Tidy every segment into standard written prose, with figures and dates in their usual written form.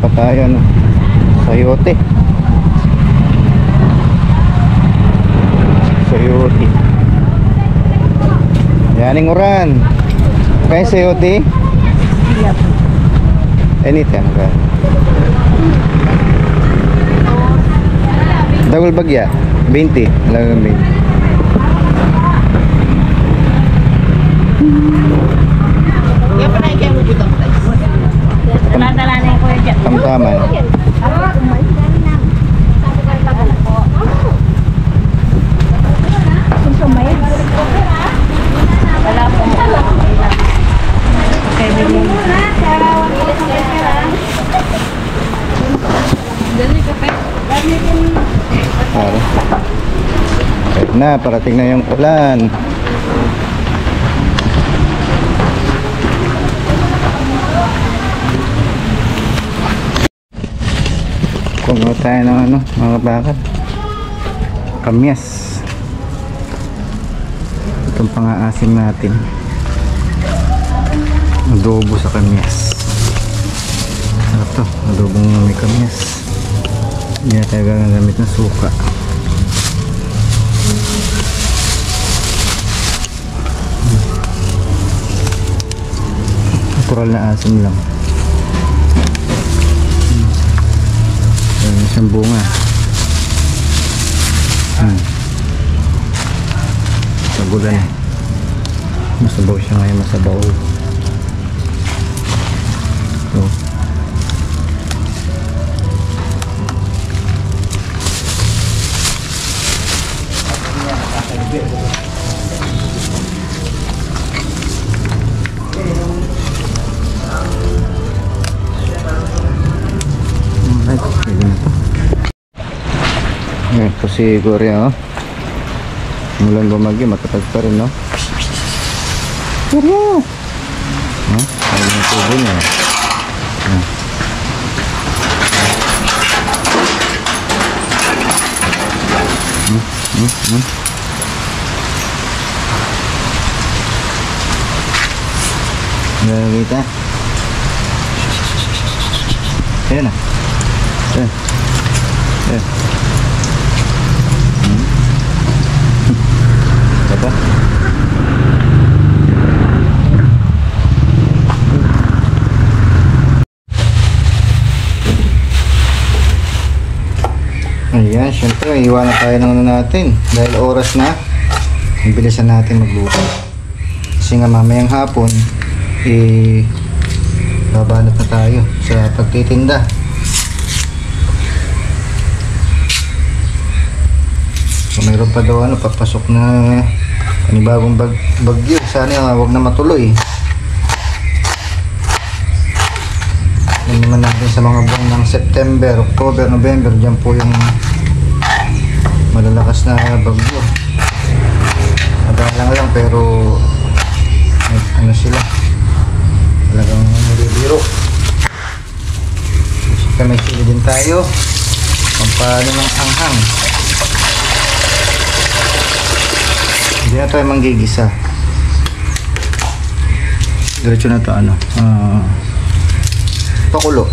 pa tayo, ano, sayote. Sayote. Yaning uran. Kaya sayote? Anytime ka. Dagol bagya 20, lagang 20. Kaya pa na ikaw mo dito. Dala-dala na ko yan. Tama. Wala po mo. Okay, bilhin. Dali kape. Kahit na, parating na yung ulan. Kumuha tayo ng ano, mga bakal. Kamyas. Itong pang-aasim natin. Adobo sa kamyas. Sarap to, adobong may kamyas. Hindi na tayo gagamit ng suka. Natural na asim lang. Ayan siyang bunga. Sabulan. Masabaw siya ngayon, masabaw. So, ito si Gloria, oh. Mulan bumagyo, matatag pa rin, no? Gloria! Ayun yung tubo niya. Nakakita? Ayan na. Ayan. Ayan. Apa? Ayan, syempre iwanan tayo ng ano natin dahil oras na. Bilisan natin magluto kasi nga mamayang hapon babanat na tayo sa pagtitinda. So, mayroon pa daw ano, papasok na panibagong bagyo. Sana wag na matuloy. Yan naman natin sa mga buwan ng September, October, November. Diyan po yung malalakas na bagyo. Madalang lang pero ano sila, talagang nilibiro. Siyempre may sili din tayo. Pampano ng anghang. Hindi na tayo manggigisa. Diretso na to ano, pakulo.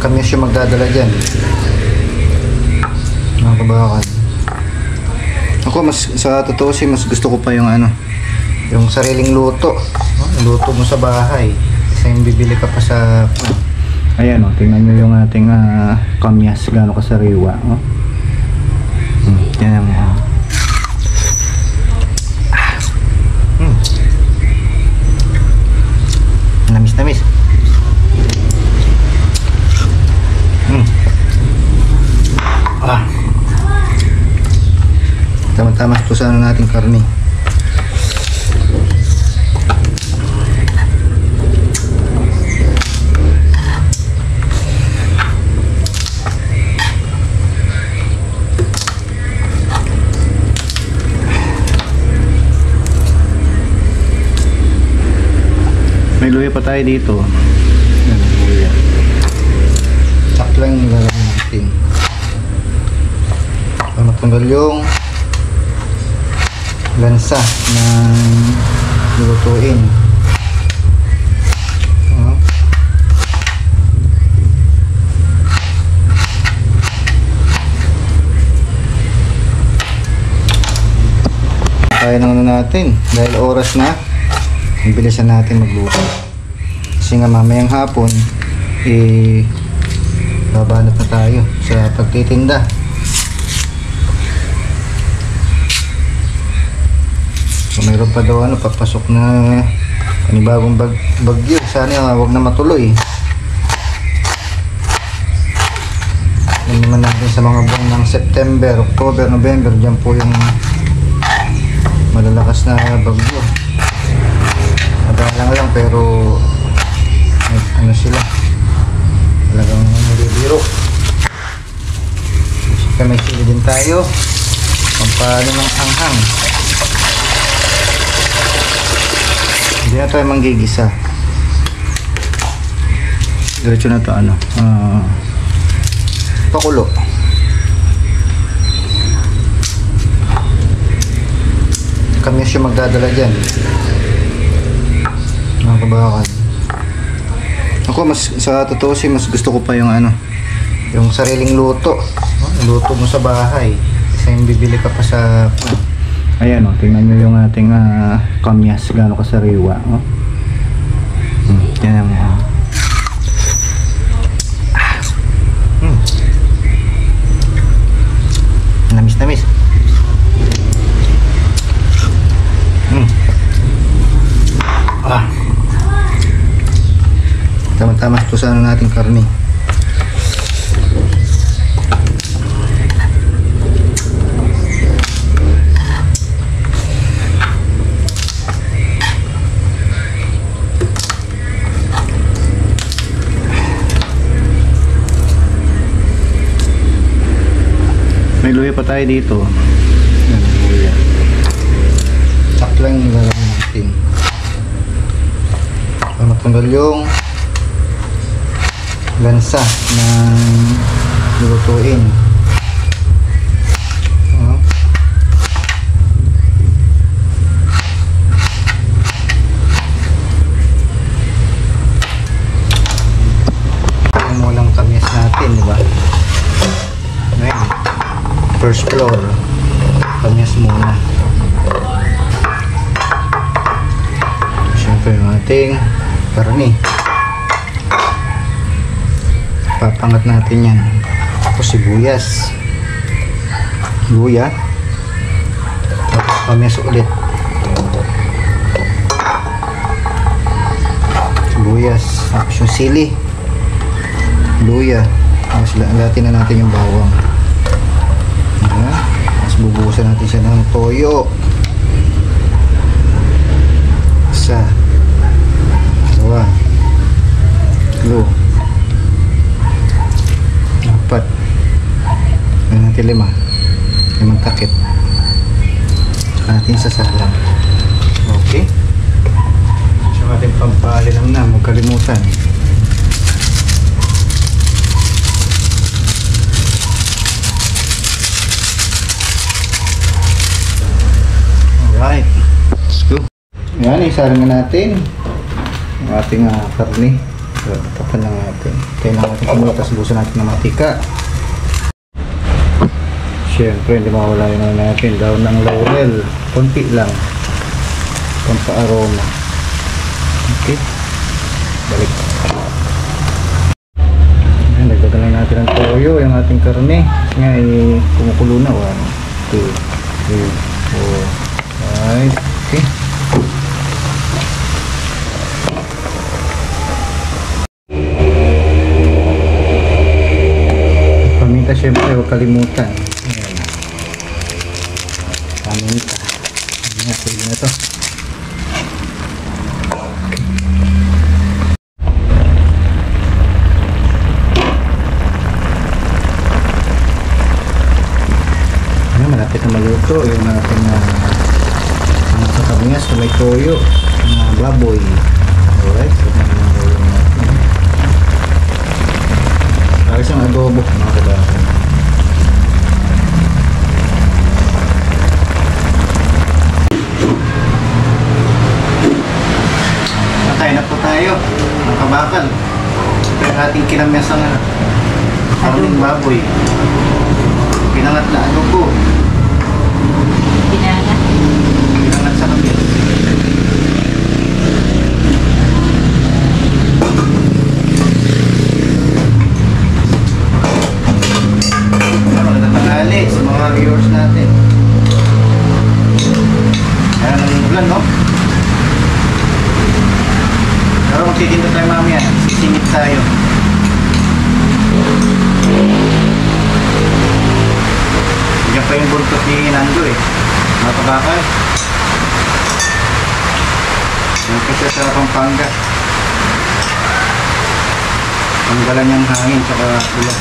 Kamyas yung magdadala dyan, mga kabakan. Ako mas sa totoo mas gusto ko pa yung ano, yung sariling luto. Luto mo sa bahay kasi yung bibili ka pa sa ayan, oh, tingnan nyo yung ating kamyas, gano'ng kasariwa, oh. Yan mo, namis. Tama-tama ito sa ano nating karne. May luya pa tayo dito. Yan, luya. Sak lang yung lalagyan natin. Para matanggal yung lansa ng lutuin. tayo ng ano natin. Dahil oras na, bilisan natin magluto. Kasi nga mamayang hapon, babanat na tayo sa pagtitinda. So, mayroon pa daw papasok na panibagong bagyo. Sana wag na matuloy. Yan naman natin sa mga buwan ng September, October, November, dyan po yung malalakas na bagyo. Madalang lang pero ano sila, talagang nilibiro. Siyempre may sili din tayo, pampano ng anghang. Hindi na tayo manggigisa, diretso na to pakulo. Kami siya magdadala dyan, mga kabakan. Ako sa totoo mas gusto ko pa yung yung sariling luto. Luto mo sa bahay kasi yung bibili ka pa sa ayan tingnan nyo yung ating kamyas, gaano kasariwa. Yan ang namis. Tama-tama ito sa nating karne. May luya pa tayo dito. Yan, luya. Tak lang yung lalagyan natin. Para matanggal yung lansa ng lutuin. Mo lang kamyas natin, di ba? Ngayon, first floor, kamyas muna. Siyempre yung ating karne, papangat natin yan. Tapos sibuyas, luya, tapos kamyas ulit, sibuyas, tapos yung sili, luya, tapos latin na natin yung bawang. Tapos bubuhusan natin siya ng toyo. Isa, dalawa, tatlo, apat, gawin natin limang takip, saka natin sasalang. Okay, so ating pampalinam na, huwag kalimutan. Alright, let's go. Yan, isarin na natin ang ating karne. So, tapan lang natin. Kailangan natin kumula, tapos busan natin ng matika. Siyempre, hindi mawala yun natin. Daon ng laurel. Konti lang. Pampa-aroma. Okay. Balik. Yan, nagdagan lang natin ng toyo, yung ating karne. Kasi nga, kumukulo na. 1, 2, 3, 4, 5. Okay. Paminta, syempre huwag kalimutan. Ayan. Paminta. Ayan, sige na to. Ayan, malapit na maluto yung ating sa kamyas na may toyo na baboy. Alright, so natin. Para siyang adobo, mga kabahan. Patay na po tayo, mga kabakal. Pero ating kinamyas ang aming baboy. Pinangat na adobo. Pinangat. ito eh. Mga kabakal. Yan pa siya sa Pampanga. Tanggalan niyang hangin tsaka ulan.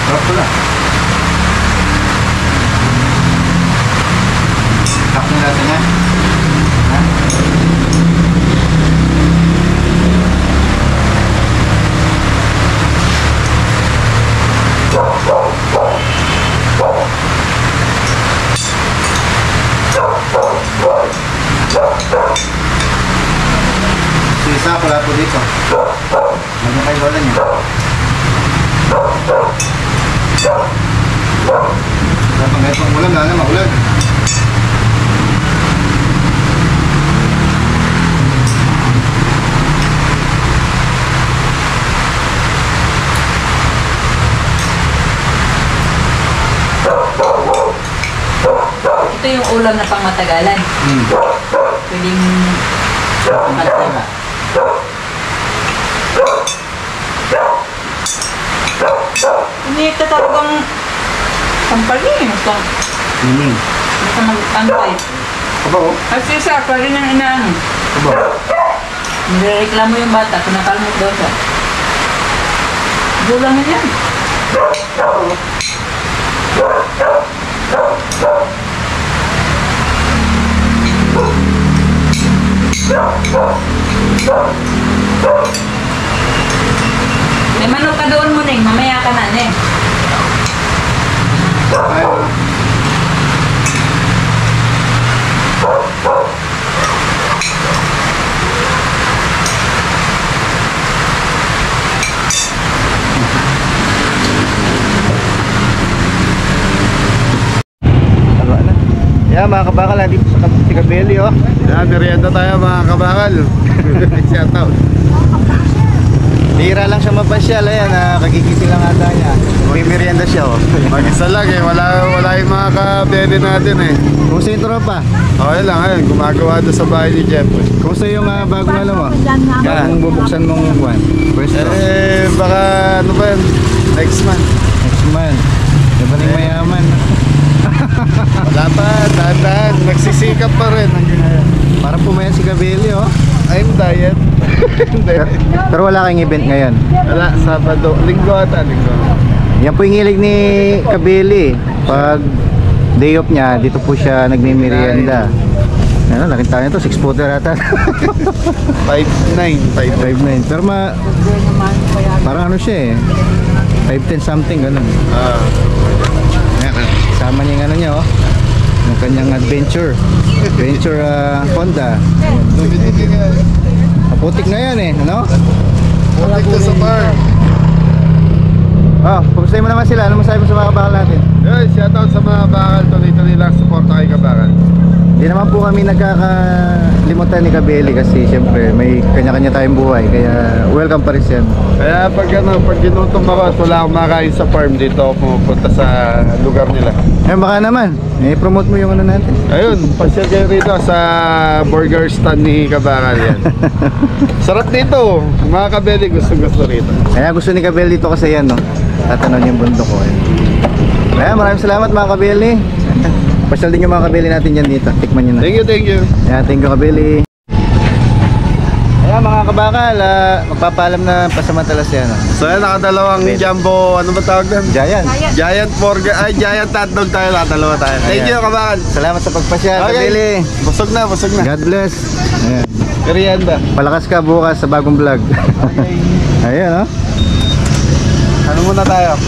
Sarap pala. Tap na natin yan. Ha? Sisa pala po dito. Ano kayo wala niya? Kapag itong ulan, lalo magulan. Ito yung ulam na pangmatagalan. Pwedeng matira. Hindi ito talagang sampalin. Mining. Basta mag-antay. Aba oh. Kasi sa pa rin ang inaano. Aba. Nirereklamo yung bata, kinakalmot daw siya. Bulang na yan. May manok ka doon mo, Ning. Mamaya ka na, Ning. Ay. Yeah, mga kabakal, dito sa Kabeli, oh. Yan, merienda tayo mga kabakal. Shout out. Bihira lang siya mapasyal, ayan, kagigising lang ata niya. May merienda siya, oh. Mag-isa lang eh, wala yung mga kabeli natin eh. Kumusta yung tropa? Okay lang, ayun, gumagawa doon sa bahay ni Jeff. Kumusta yung bagong ano mo? Bagong bubuksan mong buwan? First row? Baka ano ba yun? Next month. Next month. Diba rin mayaman? Wala pa, dahan-dahan, nagsisikap pa rin. Parang pumayan si Kabeli, oh. I'm diet. Pero wala kang event ngayon. Wala, Sabado, Linggo ata, Linggo. Yan po yung hilig ni Kabeli. Pag day off niya, dito po siya nagmimerienda. Ano, nakita niyo to, 6 footer ata. 5'9", 5'9". 5'9". Pero parang ano siya eh. 5'10 something, ganun. Kasama niya yung ano niya, oh. Yung kanyang adventure. Adventure Honda. Putik na yan eh, ano? Putik na sa bar. Oh, kumusta mo naman sila? Ano masabi mo sa mga kabakal natin? Yun, shout out sa mga bakal. Tuloy-tuloy lang suporta kay kabakal. Hindi naman po kami nagkakalimutan ni Kabeli kasi siyempre may kanya-kanya tayong buhay. Kaya welcome pa rin siya. Kaya pag ginutom ako at wala akong makain sa farm, dito ako pumupunta sa lugar nila. Eh baka naman, promote mo yung ano natin. Ayun, pasyal kayo rito sa burger stand ni Kabakal yan. Sarap dito, mga kabeli, gusto rito. Kaya gusto ni Kabeli dito kasi yan, no? Tatanon yung bundok ko. Kaya maraming salamat mga Kabeli. Pasyal din yung mga Kabeli natin dyan dito. Tikman nyo na. Thank you, thank you. Ayan, thank you Kabeli. Ayan mga kabakal, magpapaalam na pasamantala siya, no? So yan, nakadalawang jumbo, ano ba tawag doon? Giant. Giant burger, ay giant hotdog tayo, nakadalawa tayo. Thank you, Kabakal. Salamat sa pagpasyal, Kabeli. Busog na, busog na. God bless. Ayan. Merienda. Palakas ka bukas sa bagong vlog. Ayan, no? Ano muna tayo?